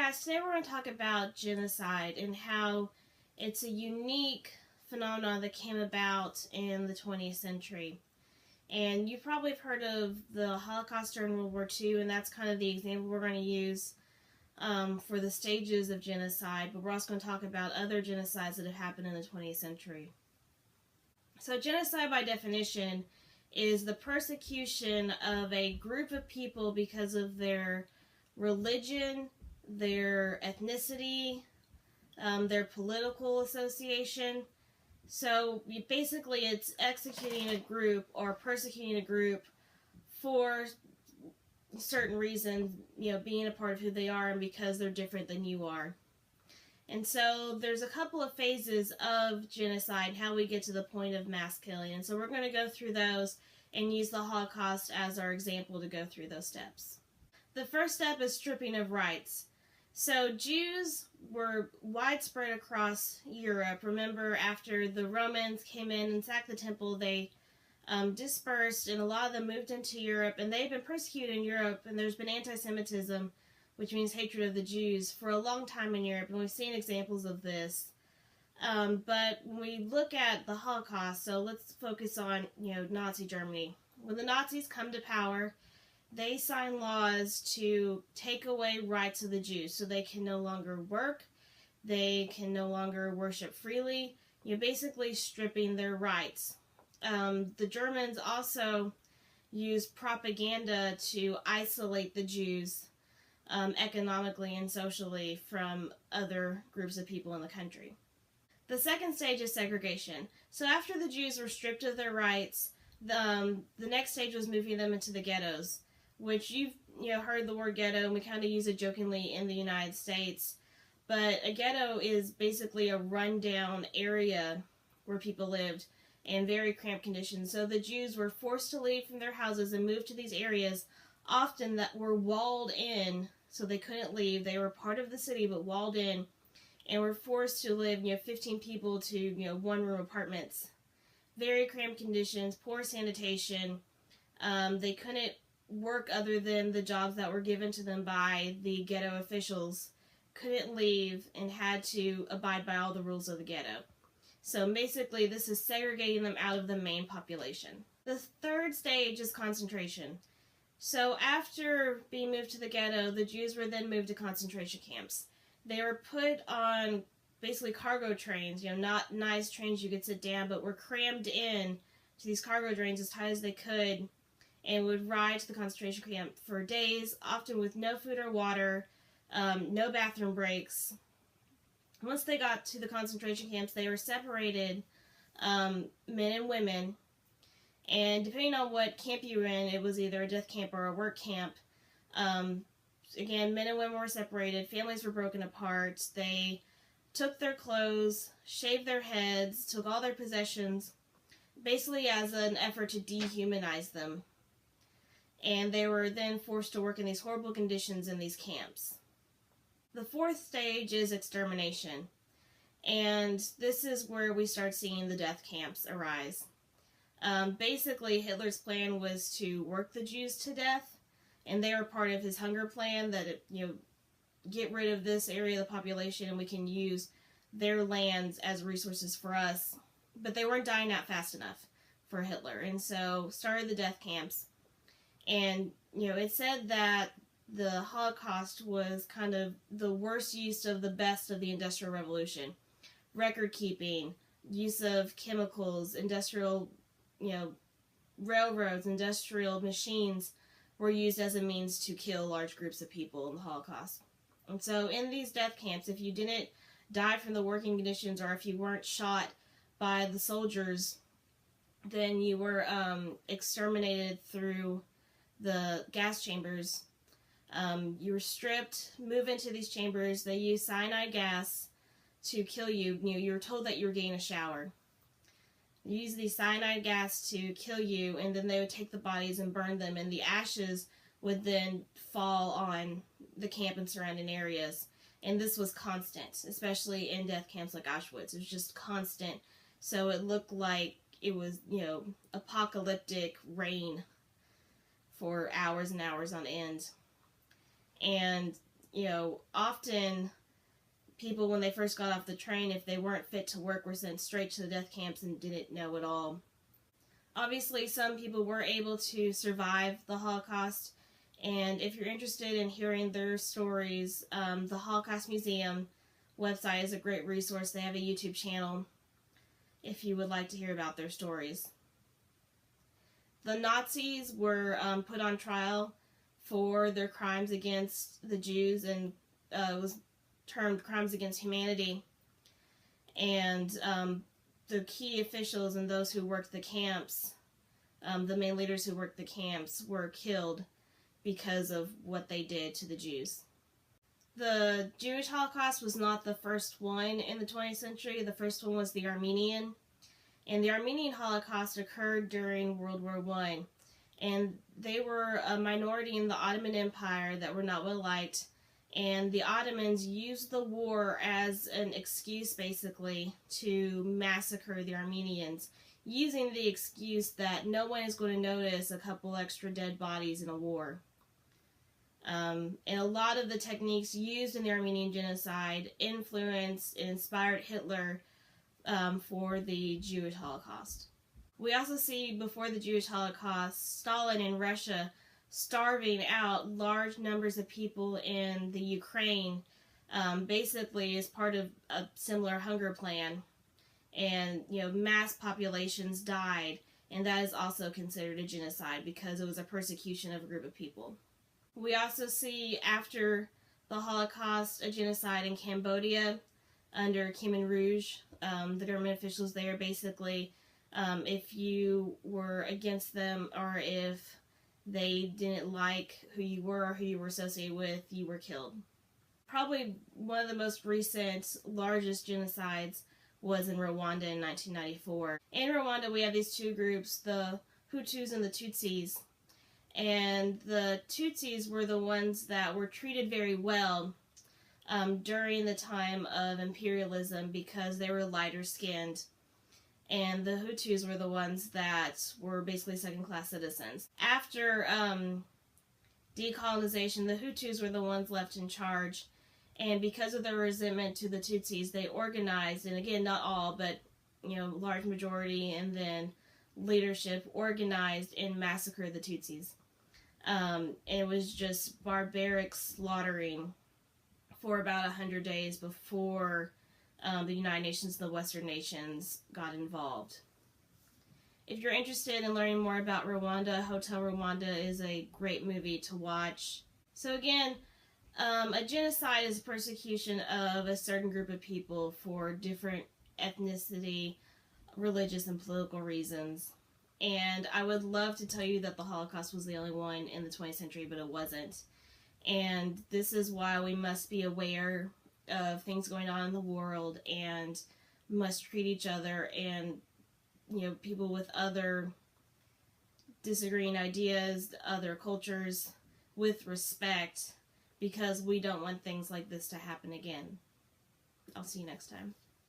guys, today we're going to talk about genocide and how it's a unique phenomenon that came about in the 20th century. And you probably have heard of the Holocaust during World War II, and that's kind of the example we're going to use for the stages of genocide, but we're also going to talk about other genocides that have happened in the 20th century. So genocide, by definition, is the persecution of a group of people because of their religion, their ethnicity, their political association. So basically it's executing a group or persecuting a group for certain reasons, being a part of who they are and because they're different than you are. And so there's a couple of phases of genocide, how we get to the point of mass killing. And so we're going to go through those and use the Holocaust as our example to go through those steps. The first step is stripping of rights. So Jews were widespread across Europe. Remember, after the Romans came in and sacked the temple, they dispersed, and a lot of them moved into Europe, and they've been persecuted in Europe, and there's been anti-Semitism, which means hatred of the Jews, for a long time in Europe, and we've seen examples of this. But when we look at the Holocaust, so let's focus on, Nazi Germany. When the Nazis come to power, they sign laws to take away rights of the Jews, so they can no longer work, they can no longer worship freely, basically stripping their rights. The Germans also used propaganda to isolate the Jews economically and socially from other groups of people in the country. The second stage is segregation. So after the Jews were stripped of their rights, the next stage was moving them into the ghettos, which you've heard the word ghetto, and we kind of use it jokingly in the United States. But a ghetto is basically a rundown area where people lived in very cramped conditions. So the Jews were forced to leave from their houses and move to these areas, often that were walled in, so they couldn't leave. They were part of the city, but walled in, and were forced to live, 15 people to, one-room apartments. Very cramped conditions, poor sanitation. They couldn't work other than the jobs that were given to them by the ghetto officials, couldn't leave, and had to abide by all the rules of the ghetto. So basically this is segregating them out of the main population. The third stage is concentration. So after being moved to the ghetto, the Jews were then moved to concentration camps. They were put on basically cargo trains, not nice trains you could sit down, but were crammed in to these cargo trains as tight as they could, and would ride to the concentration camp for days, often with no food or water, no bathroom breaks. Once they got to the concentration camps, they were separated, men and women, and depending on what camp you were in, it was either a death camp or a work camp. Again, men and women were separated, families were broken apart, they took their clothes, shaved their heads, took all their possessions, basically as an effort to dehumanize them. And they were then forced to work in these horrible conditions in these camps. The fourth stage is extermination, and this is where we start seeing the death camps arise. Basically, Hitler's plan was to work the Jews to death, and they were part of his hunger plan that, get rid of this area of the population and we can use their lands as resources for us. But they weren't dying out fast enough for Hitler, and so started the death camps. And, it said that the Holocaust was kind of the worst use of the best of the Industrial Revolution. Record keeping, use of chemicals, industrial, railroads, industrial machines were used as a means to kill large groups of people in the Holocaust. And so in these death camps, if you didn't die from the working conditions or if you weren't shot by the soldiers, then you were exterminated through the gas chambers. You were stripped, moved into these chambers. They used cyanide gas to kill you. You were told that you were getting a shower. They used the cyanide gas to kill you, and then they would take the bodies and burn them, and the ashes would then fall on the camp and surrounding areas. And this was constant, especially in death camps like Auschwitz. It was just constant. So it looked like it was, apocalyptic rain for hours and hours on end. And often people, when they first got off the train, if they weren't fit to work, were sent straight to the death camps and didn't know it all. Obviously, some people were able to survive the Holocaust, and if you're interested in hearing their stories, the Holocaust Museum website is a great resource. They have a YouTube channel if you would like to hear about their stories. The Nazis were put on trial for their crimes against the Jews, and it was termed crimes against humanity. And the key officials and those who worked the camps, the main leaders who worked the camps, were killed because of what they did to the Jews. The Jewish Holocaust was not the first one in the 20th century. The first one was the Armenian. And the Armenian Holocaust occurred during World War I. And they were a minority in the Ottoman Empire that were not well liked. And the Ottomans used the war as an excuse, basically, to massacre the Armenians, using the excuse that no one is going to notice a couple extra dead bodies in a war. And a lot of the techniques used in the Armenian Genocide influenced and inspired Hitler for the Jewish Holocaust. We also see, before the Jewish Holocaust, Stalin in Russia starving out large numbers of people in the Ukraine, basically as part of a similar hunger plan. And, mass populations died, and that is also considered a genocide because it was a persecution of a group of people. We also see, after the Holocaust, a genocide in Cambodia under Khmer Rouge. The government officials there, basically, if you were against them or if they didn't like who you were or who you were associated with, you were killed. Probably one of the most recent, largest genocides was in Rwanda in 1994. In Rwanda, we have these two groups, the Hutus and the Tutsis. And the Tutsis were the ones that were treated very well during the time of imperialism because they were lighter skinned. And the Hutus were the ones that were basically second-class citizens. After decolonization, the Hutus were the ones left in charge. And because of their resentment to the Tutsis, they organized, and again, not all, but, large majority, and then leadership organized and massacred the Tutsis. It was just barbaric slaughtering for about 100 days before the United Nations and the Western nations got involved. If you're interested in learning more about Rwanda, Hotel Rwanda is a great movie to watch. So again, a genocide is persecution of a certain group of people for different ethnicity, religious, and political reasons. And I would love to tell you that the Holocaust was the only one in the 20th century, but it wasn't. And this is why we must be aware of things going on in the world and must treat each other and, people with other disagreeing ideas, other cultures, with respect, because we don't want things like this to happen again. I'll see you next time.